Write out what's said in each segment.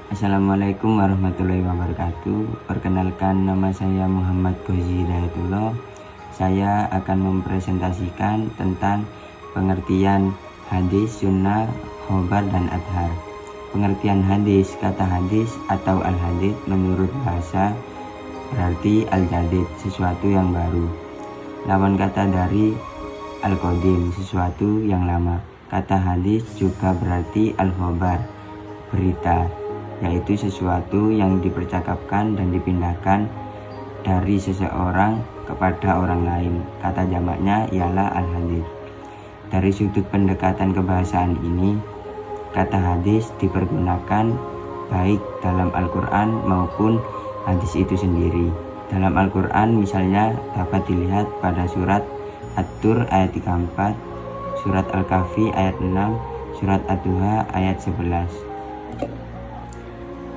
Assalamualaikum warahmatullahi wabarakatuh. Perkenalkan, nama saya Muhammad Ghazi Hidayatullah. Saya akan mempresentasikan tentang pengertian hadis, sunnah, khobar, dan adhar. Pengertian hadis: kata hadis atau al-hadith menurut bahasa berarti al-jadid, sesuatu yang baru. Lawan kata dari al-qadim, sesuatu yang lama. Kata hadis juga berarti al-khobar, berita, yaitu sesuatu yang dipercakapkan dan dipindahkan dari seseorang kepada orang lain. Kata jamaknya ialah al-hadith. Dari sudut pendekatan kebahasaan ini, kata hadis dipergunakan baik dalam Al-Quran maupun hadis itu sendiri. Dalam Al-Quran misalnya dapat dilihat pada surat At-Tur ayat 34, surat Al-Kahfi ayat 6, surat Ad-Duha ayat 11.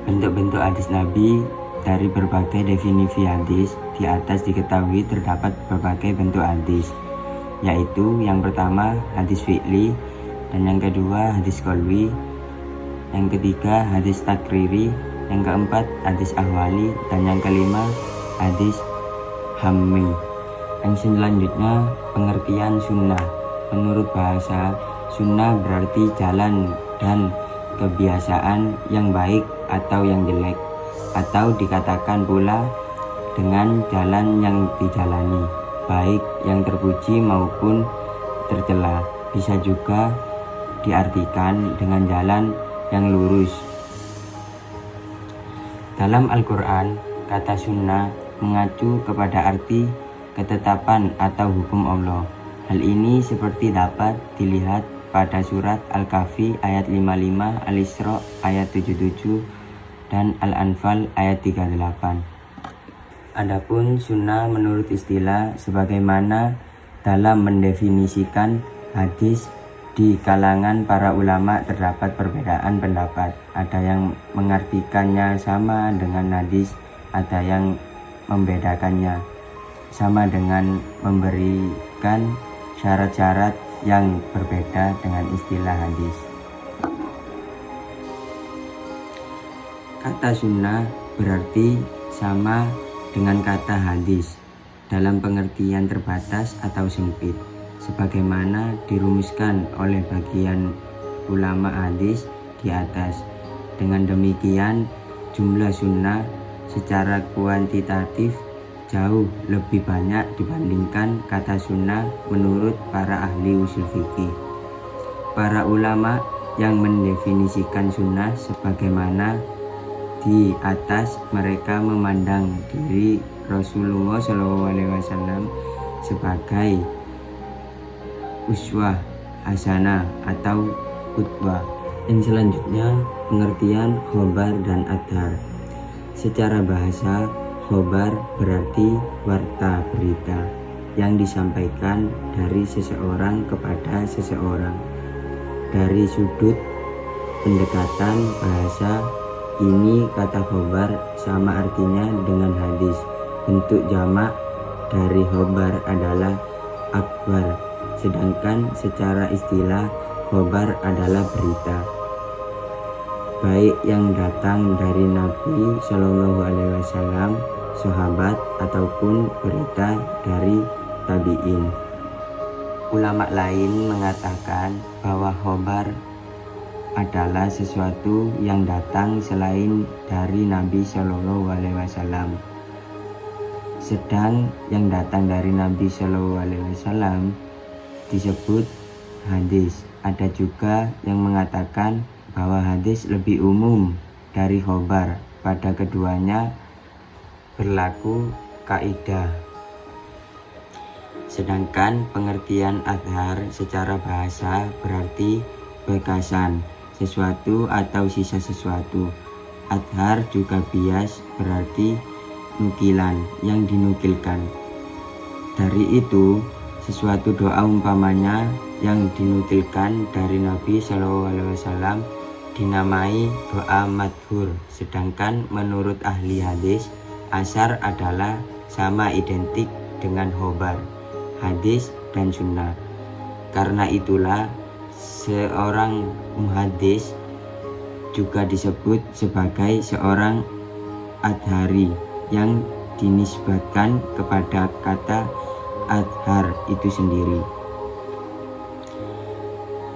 Bentuk-bentuk hadis Nabi. Dari berbagai definisi hadis di atas diketahui terdapat berbagai bentuk hadis, yaitu yang pertama hadis fi'li, dan yang kedua hadis qaulwi, yang ketiga hadis takriri, yang keempat hadis ahwali, dan yang kelima hadis hammi. Yang selanjutnya pengertian sunnah. Menurut bahasa, sunnah berarti jalan dan kebiasaan yang baik atau yang jelek, atau dikatakan pula dengan jalan yang dijalani, baik yang terpuji maupun tercela. Bisa juga diartikan dengan jalan yang lurus. Dalam Al-Quran, kata sunnah mengacu kepada arti ketetapan atau hukum Allah. Hal ini seperti dapat dilihat pada surat Al-Kahfi ayat 55, Al-Isra ayat 77, dan Al-Anfal ayat 38. Adapun sunnah menurut istilah, sebagaimana dalam mendefinisikan hadis di kalangan para ulama terdapat perbedaan pendapat. Ada yang mengartikannya sama dengan hadis, ada yang membedakannya sama dengan memberikan syarat-syarat yang berbeda dengan istilah hadis. Kata sunnah berarti sama dengan kata hadis dalam pengertian terbatas atau sempit, sebagaimana dirumuskan oleh bagian ulama hadis di atas. Dengan demikian, jumlah sunnah secara kuantitatif jauh lebih banyak dibandingkan kata sunnah menurut para ahli usul fikih. Para ulama yang mendefinisikan sunnah sebagaimana di atas, mereka memandang diri Rasulullah SAW sebagai uswah hasanah atau qudwah. Yang selanjutnya pengertian khobar dan adhar. Secara bahasa, khobar berarti warta, berita yang disampaikan dari seseorang kepada seseorang. Dari sudut pendekatan bahasa ini, kata khobar sama artinya dengan hadis. Bentuk jamak dari khobar adalah akbar, sedangkan secara istilah khobar adalah berita, baik yang datang dari Nabi Shallallahu Alaihi Wasallam, sahabat, ataupun berita dari tabi'in. Ulama lain mengatakan bahwa khobar adalah sesuatu yang datang selain dari Nabi Shallallahu Alaihi Wasallam. Sedang yang datang dari Nabi Shallallahu Alaihi Wasallam disebut hadis. Ada juga yang mengatakan bahwa hadis lebih umum dari khobar. Pada keduanya berlaku kaidah. Sedangkan pengertian adhar secara bahasa berarti bekasan sesuatu atau sisa sesuatu. Adhar juga bias berarti nukilan, yang dinukilkan. Dari itu, sesuatu doa umpamanya yang dinukilkan dari Nabi SAW dinamai doa madhur. Sedangkan menurut ahli hadis, asar adalah sama identik dengan khobar, hadis, dan sunnah. Karena itulah seorang muhadis juga disebut sebagai seorang adhari yang dinisbatkan kepada kata adhar itu sendiri.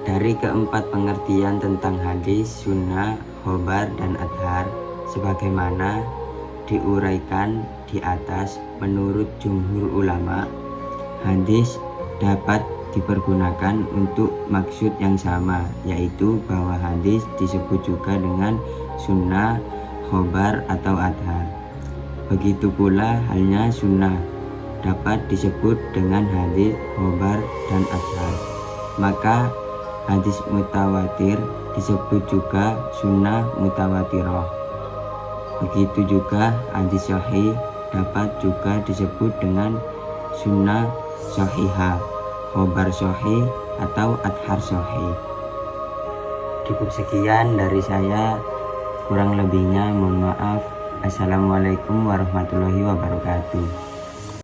Dari keempat pengertian tentang hadis, sunnah, khobar, dan adhar, sebagaimana diuraikan di atas, menurut jumhur ulama, hadis dapat dipergunakan untuk maksud yang sama, yaitu bahwa hadis disebut juga dengan sunnah, khobar, atau adhar. Begitu pula halnya sunnah dapat disebut dengan hadis, khobar, dan adhar. Maka hadis mutawatir disebut juga sunnah mutawatirah. Begitu juga hadis sahih dapat juga disebut dengan sunnah sahihah, khobar sahih, atau adhar sahih. Cukup sekian dari saya, kurang lebihnya mohon maaf. Assalamualaikum warahmatullahi wabarakatuh.